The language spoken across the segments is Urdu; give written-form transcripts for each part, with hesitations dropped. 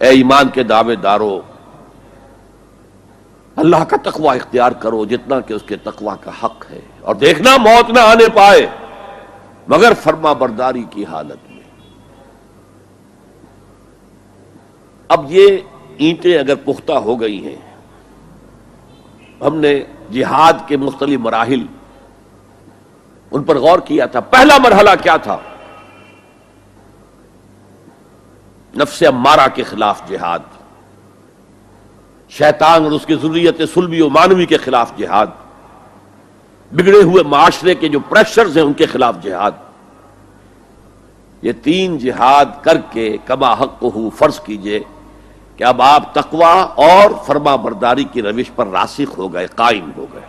اے ایمان کے دعوے دارو، اللہ کا تقوی اختیار کرو جتنا کہ اس کے تقوی کا حق ہے، اور دیکھنا موت نہ آنے پائے مگر فرما برداری کی حالت میں۔ اب یہ اینٹیں اگر پختہ ہو گئی ہیں، ہم نے جہاد کے مختلف مراحل ان پر غور کیا تھا۔ پہلا مرحلہ کیا تھا؟ نفس امارہ کے خلاف جہاد، شیطان اور اس کی ذریت سلبی و مانوی کے خلاف جہاد، بگڑے ہوئے معاشرے کے جو پریشرز ہیں ان کے خلاف جہاد۔ یہ تین جہاد کر کے کما حقہ فرض کیجئے کہ اب آپ تقوی اور فرما برداری کی روش پر راسخ ہو گئے، قائم ہو گئے۔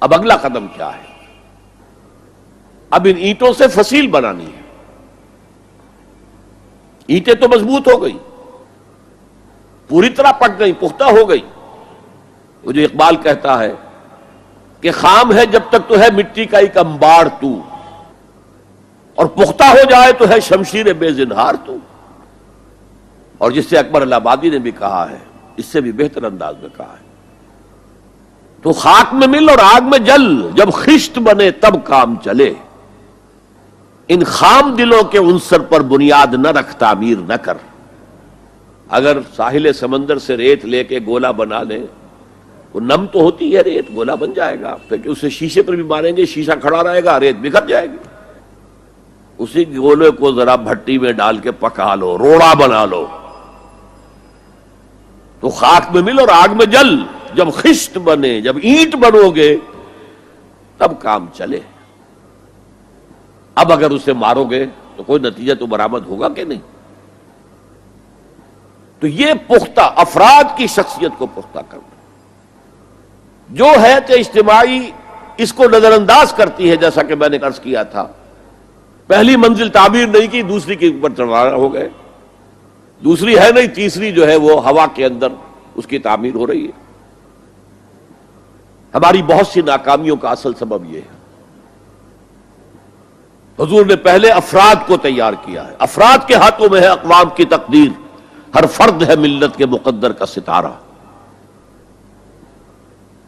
اب اگلا قدم کیا ہے؟ اب ان اینٹوں سے فصیل بنانی ہے۔ اینٹیں تو مضبوط ہو گئی، پوری طرح پک گئی، پختہ ہو گئی۔ وہ جو اقبال کہتا ہے کہ خام ہے جب تک تو ہے مٹی کا ایک انبار تو، اور پختہ ہو جائے تو ہے شمشیر بے زنہار تو۔ اور جس سے اکبر الہ آبادی نے بھی کہا ہے، اس سے بھی بہتر انداز میں کہا ہے، تو خاک میں مل اور آگ میں جل، جب خشت بنے تب کام چلے، ان خام دلوں کے عنصر پر بنیاد نہ رکھ، تعمیر نہ کر۔ اگر ساحل سمندر سے ریت لے کے گولا بنا لیں، وہ نم تو ہوتی ہے ریت، گولا بن جائے گا، پھر اسے شیشے پر بھی ماریں گے، شیشہ کھڑا رہے گا، ریت بکھر جائے گی۔ اسی گولے کو ذرا بھٹی میں ڈال کے پکا لو، روڑا بنا لو، تو خاک میں مل اور آگ میں جل، جب خشت بنے، جب اینٹ بنو گے تب کام چلے۔ اب اگر اسے مارو گے تو کوئی نتیجہ تو برآمد ہوگا کہ نہیں؟ تو یہ پختہ افراد کی شخصیت کو پختہ کرنا، جو ہے کہ اجتماعی اس کو نظر انداز کرتی ہے، جیسا کہ میں نے عرض کیا تھا، پہلی منزل تعمیر نہیں کی، دوسری کے اوپر چڑھانا ہو گئے، دوسری ہے نہیں، تیسری جو ہے وہ ہوا کے اندر اس کی تعمیر ہو رہی ہے۔ ہماری بہت سی ناکامیوں کا اصل سبب یہ ہے۔ حضور نے پہلے افراد کو تیار کیا ہے، افراد کے ہاتھوں میں ہے اقوام کی تقدیر، ہر فرد ہے ملت کے مقدر کا ستارہ،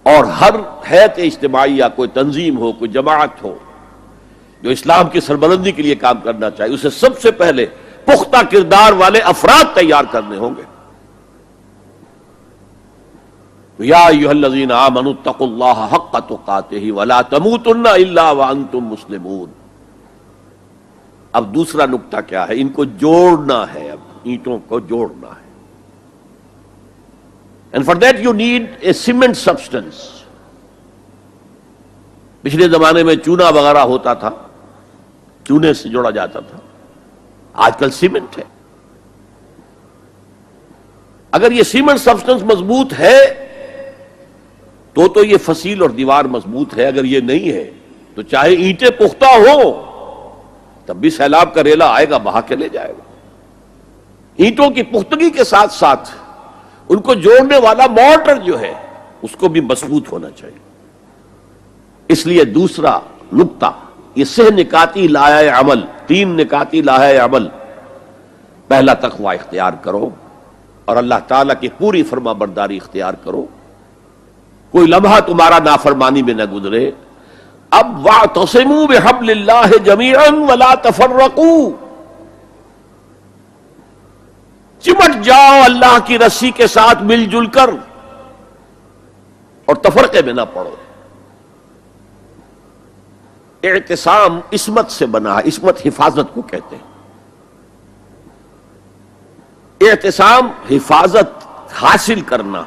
اور ہر حیت اجتماعی یا کوئی تنظیم ہو، کوئی جماعت ہو جو اسلام کی سربلندی کے لیے کام کرنا چاہیے، اسے سب سے پہلے پختہ کردار والے افراد تیار کرنے ہوں گے۔ یا ایھا الذین آمنوا اتقوا اللہ حق تقاتہ ولا تموتن الا وانتم مسلمون۔ اب دوسرا نکتہ کیا ہے؟ ان کو جوڑنا ہے، اب اینٹوں کو جوڑنا ہے۔ And for that you need a cement substance۔ پچھلے زمانے میں چونا وغیرہ ہوتا تھا، چونے سے جوڑا جاتا تھا، آج کل سیمنٹ ہے۔ اگر یہ سیمنٹ سبسٹنس مضبوط ہے تو یہ فصیل اور دیوار مضبوط ہے، اگر یہ نہیں ہے تو چاہے اینٹیں پختہ ہو تب بھی سیلاب کا ریلا آئے گا، بہا کے لے جائے گا۔ اینٹوں کی پختگی کے ساتھ ساتھ ان کو جوڑنے والا مورٹر جو ہے اس کو بھی مضبوط ہونا چاہیے۔ اس لیے دوسرا نکتہ، یہ سہ نکاتی لائحہ عمل، 3 نکاتی لائحہ عمل۔ پہلا تقوی اختیار کرو اور اللہ تعالیٰ کی پوری فرما برداری اختیار کرو، کوئی لمحہ تمہارا نافرمانی میں نہ گزرے۔ اب واعتصموا بحبل اللہ جمیعا ولا تفرقوا، چمٹ جاؤ اللہ کی رسی کے ساتھ مل جل کر، اور تفرقے میں نہ پڑو۔ اعتصام عصمت سے بنا ہے، عصمت حفاظت کو کہتے ہیں۔ اعتصام حفاظت حاصل کرنا۔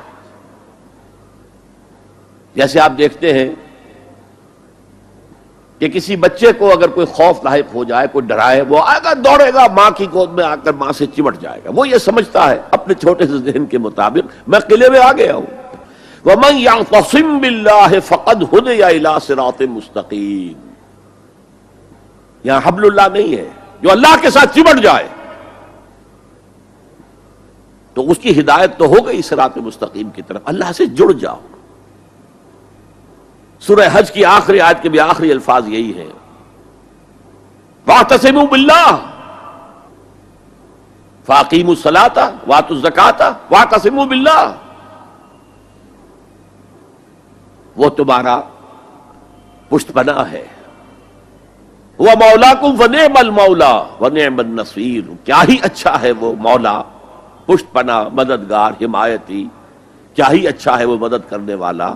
جیسے آپ دیکھتے ہیں کہ کسی بچے کو اگر کوئی خوف لاحق ہو جائے، کوئی ڈرائے، وہ آئے گا، دوڑے گا، ماں کی گود میں آ کر ماں سے چمٹ جائے گا۔ وہ یہ سمجھتا ہے اپنے چھوٹے سے ذہن کے مطابق میں قلعے میں آ گیا ہوں۔ وَمَن يَعْتَصِم بِاللَّهِ فَقَدْ هُدِيَ إِلَىٰ صِرَاطٍ مُسْتَقِيمٍ۔ یہاں حبل اللہ نہیں ہے، جو اللہ کے ساتھ چمٹ جائے تو اس کی ہدایت تو ہو گئی صراط مستقیم کی طرف، اللہ سے جڑ جاؤ۔ سورہ حج کی آخری آیت کے بھی آخری الفاظ یہی ہیں، وَاعْتَصِمُوا بِاللَّهِ، فاقیموا الصلاۃ وآتوا الزکاۃ واعتصموا باللہ، وہ تمہارا پشت پناہ ہے. وہ مولاکم فنعم المولا ونعم النصیر، کیا ہی اچھا ہے وہ مولا، پشت پناہ، مددگار، حمایتی، کیا ہی اچھا ہے وہ مدد کرنے والا.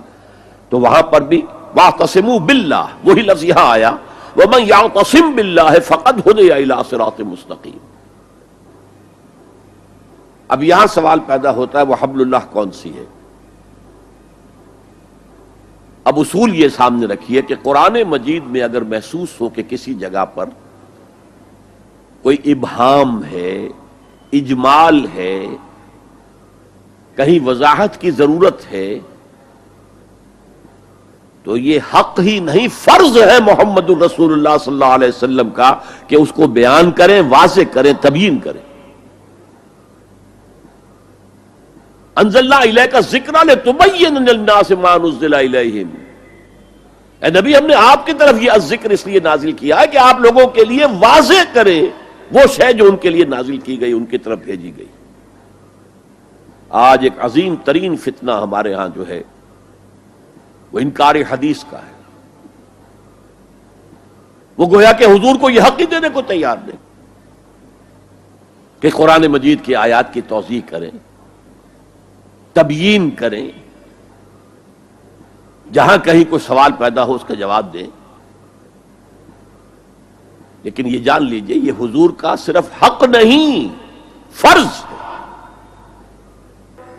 تو وہاں پر بھی واعتصموا باللہ، وہی لفظ یہاں آیا ومن یعتصم باللہ فقد ہدی الی صراط مستقیم. اب یہاں سوال پیدا ہوتا ہے وہ حبل اللہ کون سی ہے؟ اب اصول یہ سامنے رکھیے کہ قرآن مجید میں اگر محسوس ہو کہ کسی جگہ پر کوئی ابہام ہے، اجمال ہے، کہیں وضاحت کی ضرورت ہے، تو یہ حق ہی نہیں فرض ہے محمد الرسول اللہ صلی اللہ علیہ وسلم کا کہ اس کو بیان کریں، واضح کریں، تبیین کریں. انزلنا الیک الذکر لتبین للناس ما نزل الیہم، اے نبی ہم نے آپ کی طرف یہ الذکر اس لیے نازل کیا ہے کہ آپ لوگوں کے لیے واضح کریں وہ شے جو ان کے لیے نازل کی گئی، ان کی طرف بھیجی گئی. آج ایک عظیم ترین فتنہ ہمارے ہاں جو ہے وہ انکار حدیث کا ہے. وہ گویا کہ حضور کو یہ حق ہی دینے کو تیار نہیں کہ قرآن مجید کی آیات کی توضیح کریں، تبیین کریں، جہاں کہیں کوئی سوال پیدا ہو اس کا جواب دیں. لیکن یہ جان لیجئے یہ حضور کا صرف حق نہیں، فرض ہے.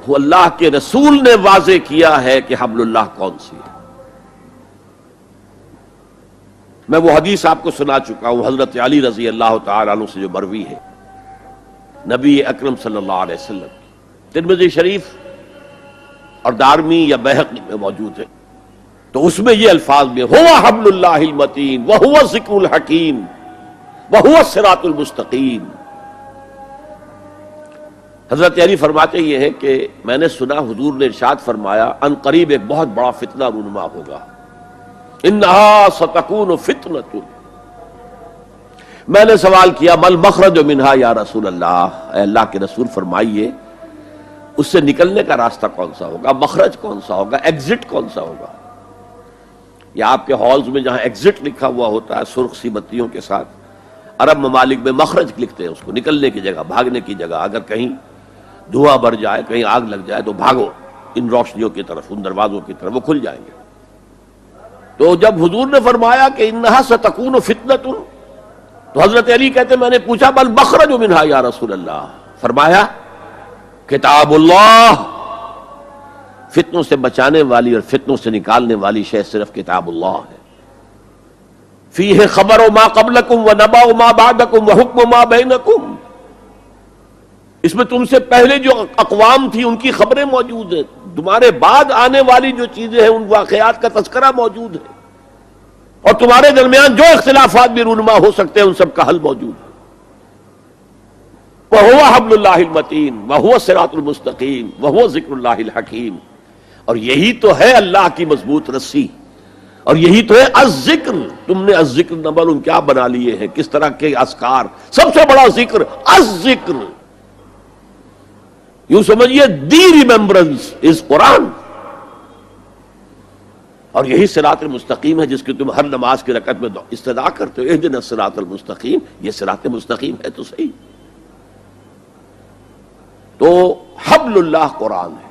وہ اللہ کے رسول نے واضح کیا ہے کہ حبل اللہ کون سی ہے. میں وہ حدیث آپ کو سنا چکا ہوں حضرت علی رضی اللہ تعالی عنہ سے جو مروی ہے نبی اکرم صلی اللہ علیہ وسلم کی، ترمذی شریف اور دارمی یا بیہقی میں موجود ہے. تو اس میں یہ الفاظ میں هو حبل اللہ المتین وهو الذکر الحکیم وهو الصراط المستقیم. حضرت علی فرماتے یہ ہیں کہ میں نے سنا حضور نے ارشاد فرمایا ان قریب ایک بہت بڑا فتنہ رونما ہوگا، انہا ستکون فتنۃ. میں نے سوال کیا مل مخرج منہا یا رسول اللہ، اے اللہ کے رسول فرمائیے اس سے نکلنے کا راستہ کون سا ہوگا، مخرج کون سا ہوگا، ایگزٹ کون سا ہوگا. یا آپ کے ہالز میں جہاں ایگزٹ لکھا ہوا ہوتا ہے سرخ سی بتیوں کے ساتھ، عرب ممالک میں مخرج لکھتے ہیں اس کو، نکلنے کی جگہ، بھاگنے کی جگہ. اگر کہیں دھواں بھر جائے، کہیں آگ لگ جائے تو بھاگو ان روشنیوں کی طرف، ان دروازوں کی طرف، وہ کھل جائیں گے. تو جب حضور نے فرمایا کہ انہا ستکون فتنۃ، تو حضرت علی کہتے میں نے پوچھا بل مخرج منہا یا رسول اللہ، فرمایا کتاب اللہ، فتنوں سے بچانے والی اور فتنوں سے نکالنے والی شے صرف کتاب اللہ ہے. فیہ خبر ما قبلکم ونبأ ما بعدکم وحکم ما بینکم، اس میں تم سے پہلے جو اقوام تھی ان کی خبریں موجود ہیں، تمہارے بعد آنے والی جو چیزیں ہیں ان واقعات کا تذکرہ موجود ہے، اور تمہارے درمیان جو اختلافات بھی رونما ہو سکتے ہیں ان سب کا حل موجود ہے. وَهُوَ حَبْلُ اللَّهِ الْمَتِينُ وَهُوَ الصِّرَاطُ الْمُسْتَقِيمُ وَهُوَ ذِكْرُ اللَّهِ الْحَكِيمُ. اور یہی تو ہے اللہ کی مضبوط رسی، اور یہی تو ہے الذکر. تم نے الذکر نہ معلوم کیا بنا لیے ہیں، کس طرح کے اذکار. سب سے بڑا ذکر الذکر، یوں سمجھیے دی ریممبرنس از قرآن. اور یہی صراط المستقیم ہے جس کی تم ہر نماز کی رکعت میں استدعا کرتے ہو، اہدنا الصراط المستقیم. یہ صراط مستقیم ہے تو صحیح. تو حبل اللہ قرآن ہے.